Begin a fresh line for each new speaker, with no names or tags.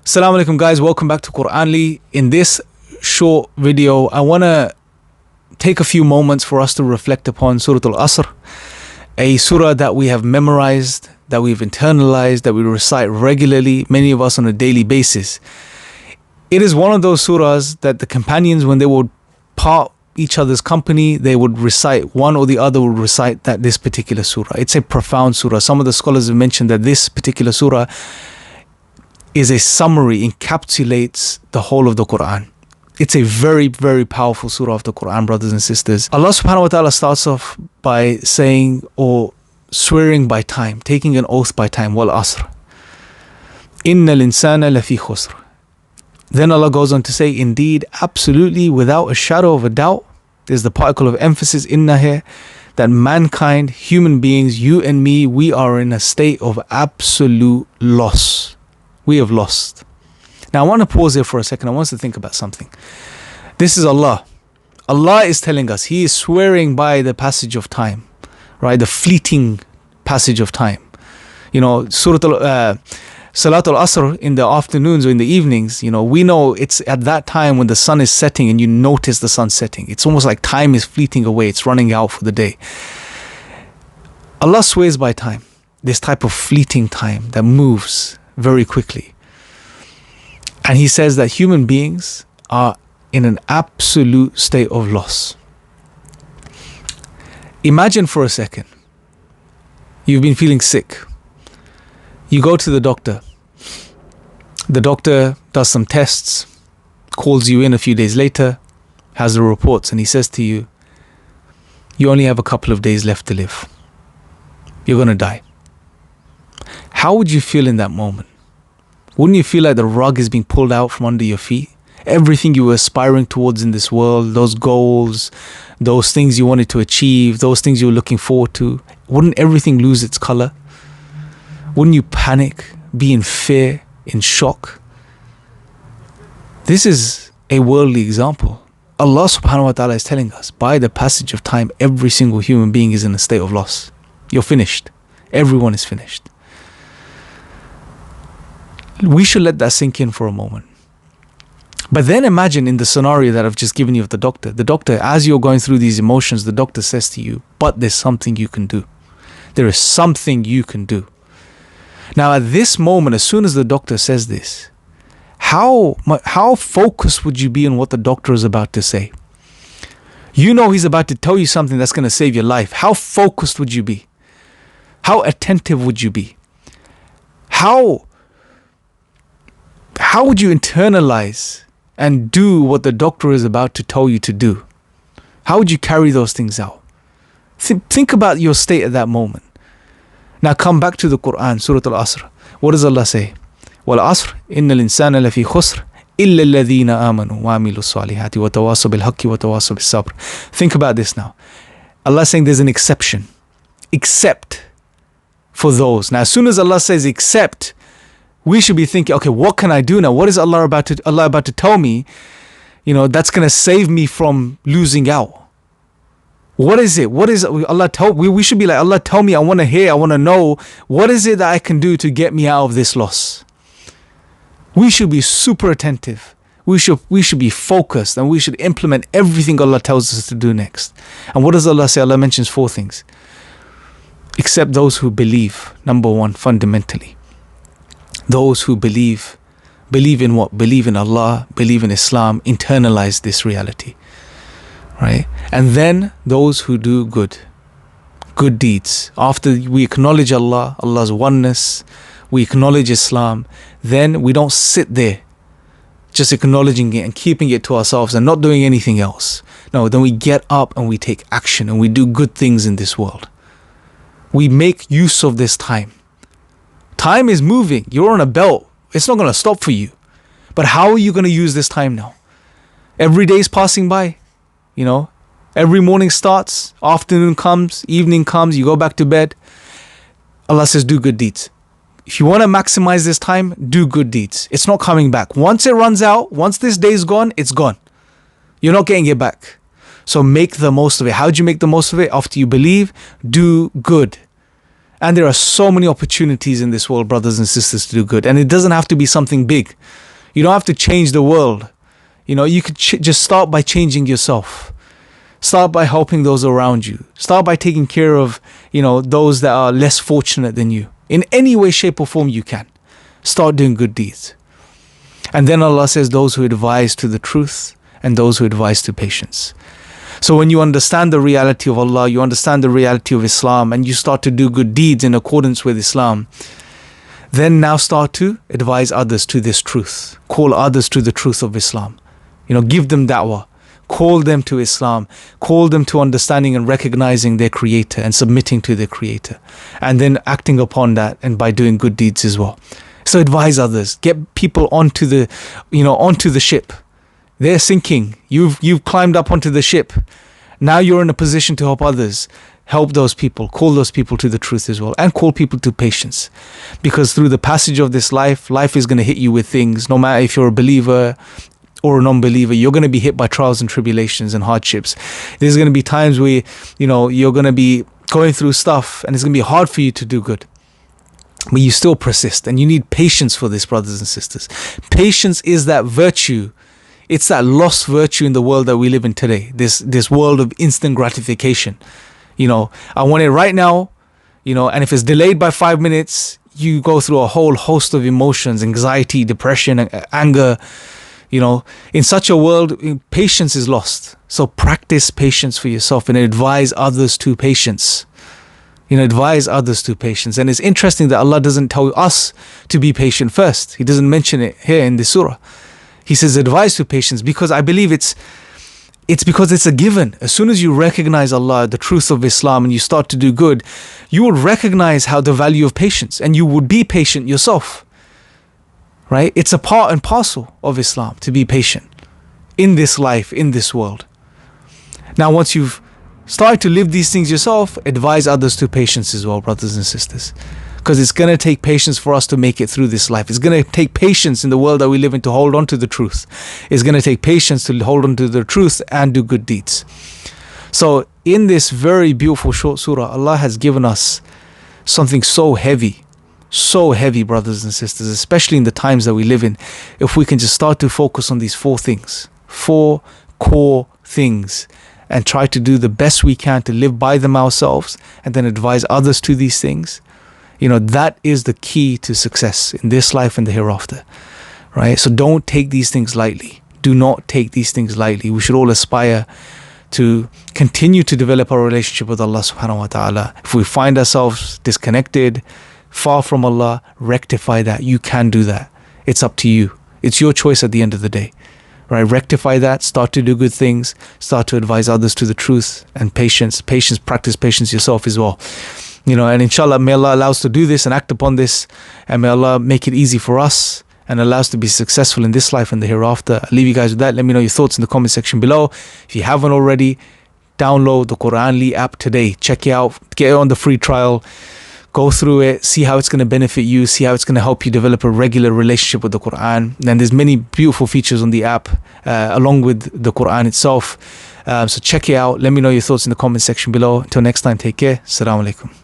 Assalamu alaikum guys, welcome back to Qur'anly. In this short video, I want to take a few moments for us to reflect upon Surah Al-Asr, a surah that we have memorized, that we've internalized, that we recite regularly, many of us on a daily basis. It is one of those surahs that the companions, when they would part each other's company, they would recite, one or the other would recite this particular surah. It's a profound surah. Some of the scholars have mentioned that this particular surah is a summary, encapsulates the whole of the Qur'an. It's a very, very powerful surah of the Qur'an, brothers and sisters. Allah subhanahu wa ta'ala starts off by saying or swearing by time, taking an oath by time, wal asr. Innal insana lafi khusr. Then Allah goes on to say, indeed, absolutely, without a shadow of a doubt, there's the particle of emphasis, inna here, that mankind, human beings, you and me, we are in a state of absolute loss. We have lost. Now I want to pause here for a second. I want us to think about something. This is Allah. Allah is telling us, He is swearing by the passage of time, right? The fleeting passage of time. You know, Salatul Asr in the afternoons or in the evenings, you know, we know it's at that time when the sun is setting and you notice the sun setting. It's almost like time is fleeting away. It's running out for the day. Allah swears by time, this type of fleeting time that moves very quickly. And He says that human beings are in an absolute state of loss. Imagine for a second, you've been feeling sick. You go to the doctor. The doctor does some tests, calls you in a few days later, has the reports, and he says to you, you only have a couple of days left to live. You're going to die. How would you feel in that moment? Wouldn't you feel like the rug is being pulled out from under your feet? Everything you were aspiring towards in this world, those goals, those things you wanted to achieve, those things you were looking forward to, wouldn't everything lose its color? Wouldn't you panic, be in fear, in shock? This is a worldly example. Allah subhanahu wa ta'ala is telling us, by the passage of time, every single human being is in a state of loss. You're finished. Everyone is finished. We should let that sink in for a moment. But then imagine in the scenario that I've just given you of the doctor, as you're going through these emotions, the doctor says to you, but there's something you can do. There is something you can do. Now at this moment, as soon as the doctor says this, how focused would you be on what the doctor is about to say? You know he's about to tell you something that's going to save your life. How focused would you be? How attentive would you be? How would you internalize and do what the doctor is about to tell you to do? How would you carry those things out? Think about your state at that moment. Now come back to the Qur'an, Surah Al-Asr. What does Allah say? وَالْعَصْرِ إِنَّ الْإِنسَانَ لَفِي خُسْرٍ إِلَّا الَّذِينَ آمَنُوا وَعَمِلُوا الصَّالِحَاتِ وَتَوَاصَوْا بِالْحَقِّ وَتَوَاصَوْا بِالصَّبْرِ. Think about this now. Allah is saying there's an exception. Except for those. Now as soon as Allah says except, we should be thinking, okay, what can I do now? What is Allah about to tell me, that's going to save me from losing out? What is it? What is Allah tell? We should be like, Allah, tell me, I want to hear, I want to know, what is it that I can do to get me out of this loss? We should be super attentive. We should be focused, and we should implement everything Allah tells us to do next. And what does Allah say? Allah mentions 4 things. Except those who believe. Number 1, fundamentally. Those who believe in what? Believe in Allah, believe in Islam, internalize this reality. Right? And then those who do good deeds. After we acknowledge Allah, Allah's oneness, we acknowledge Islam, then we don't sit there just acknowledging it and keeping it to ourselves and not doing anything else. No, then we get up and we take action and we do good things in this world. We make use of this time. Time is moving. You're on a belt. It's not going to stop for you. But how are you going to use this time now? Every day is passing by. Every morning starts, afternoon comes, evening comes, you go back to bed. Allah says, do good deeds. If you want to maximize this time, do good deeds. It's not coming back. Once it runs out, once this day is gone, it's gone. You're not getting it back. So make the most of it. How do you make the most of it? After you believe, do good. And there are so many opportunities in this world, brothers and sisters, to do good. And it doesn't have to be something big. You don't have to change the world. You could just start by changing yourself. Start by helping those around you. Start by taking care of, those that are less fortunate than you. In any way, shape or form you can. Start doing good deeds. And then Allah says, those who advise to the truth and those who advise to patience. So when you understand the reality of Allah, you understand the reality of Islam, and you start to do good deeds in accordance with Islam, then now start to advise others to this truth. Call others to the truth of Islam. Give them da'wah. Call them to Islam. Call them to understanding and recognizing their Creator and submitting to their Creator. And then acting upon that and by doing good deeds as well. So advise others. Get people onto the ship. They're sinking. You've climbed up onto the ship. Now you're in a position to help others. Help those people. Call those people to the truth as well. And call people to patience. Because through the passage of this life is going to hit you with things. No matter if you're a believer or a non-believer, you're going to be hit by trials and tribulations and hardships. There's going to be times where, you're going to be going through stuff and it's going to be hard for you to do good. But you still persist, and you need patience for this, brothers and sisters. Patience is that virtue. It's that lost virtue in the world that we live in today. This world of instant gratification. I want it right now, and if it's delayed by 5 minutes, you go through a whole host of emotions, anxiety, depression, anger. In such a world, patience is lost. So practice patience for yourself and advise others to patience. Advise others to patience. And it's interesting that Allah doesn't tell us to be patient first. He doesn't mention it here in this surah. He says advise to patience, because I believe it's because it's a given. As soon as you recognize Allah, the truth of Islam, and you start to do good, you will recognize how the value of patience, and you would be patient yourself. Right? It's a part and parcel of Islam to be patient in this life, in this world. Now, once you've started to live these things yourself, advise others to patience as well, brothers and sisters. Because it's going to take patience for us to make it through this life. It's going to take patience in the world that we live in to hold on to the truth. It's going to take patience to hold on to the truth and do good deeds. So in this very beautiful short surah, Allah has given us something so heavy, brothers and sisters, especially in the times that we live in. If we can just start to focus on these 4 things, 4 core things, and try to do the best we can to live by them ourselves, and then advise others to these things, that is the key to success in this life and the hereafter. Right? So don't take these things lightly. Do not take these things lightly. We should all aspire to continue to develop our relationship with Allah subhanahu wa ta'ala. If we find ourselves disconnected, far from Allah, rectify that. You can do that. It's up to you. It's your choice at the end of the day. Right? Rectify that. Start to do good things. Start to advise others to the truth and patience. Practice patience yourself as well. And inshallah, may Allah allow us to do this and act upon this, and may Allah make it easy for us and allow us to be successful in this life and the hereafter. I'll leave you guys with that. Let me know your thoughts in the comment section below. If you haven't already, download the Qur'anly app today. Check it out. Get it on the free trial. Go through it, see how it's going to benefit you, see how it's going to help you develop a regular relationship with the Qur'an. And there's many beautiful features on the app along with the Qur'an itself. So check it out. Let me know your thoughts in the comment section below. Until next time, take care. Assalamu alaikum.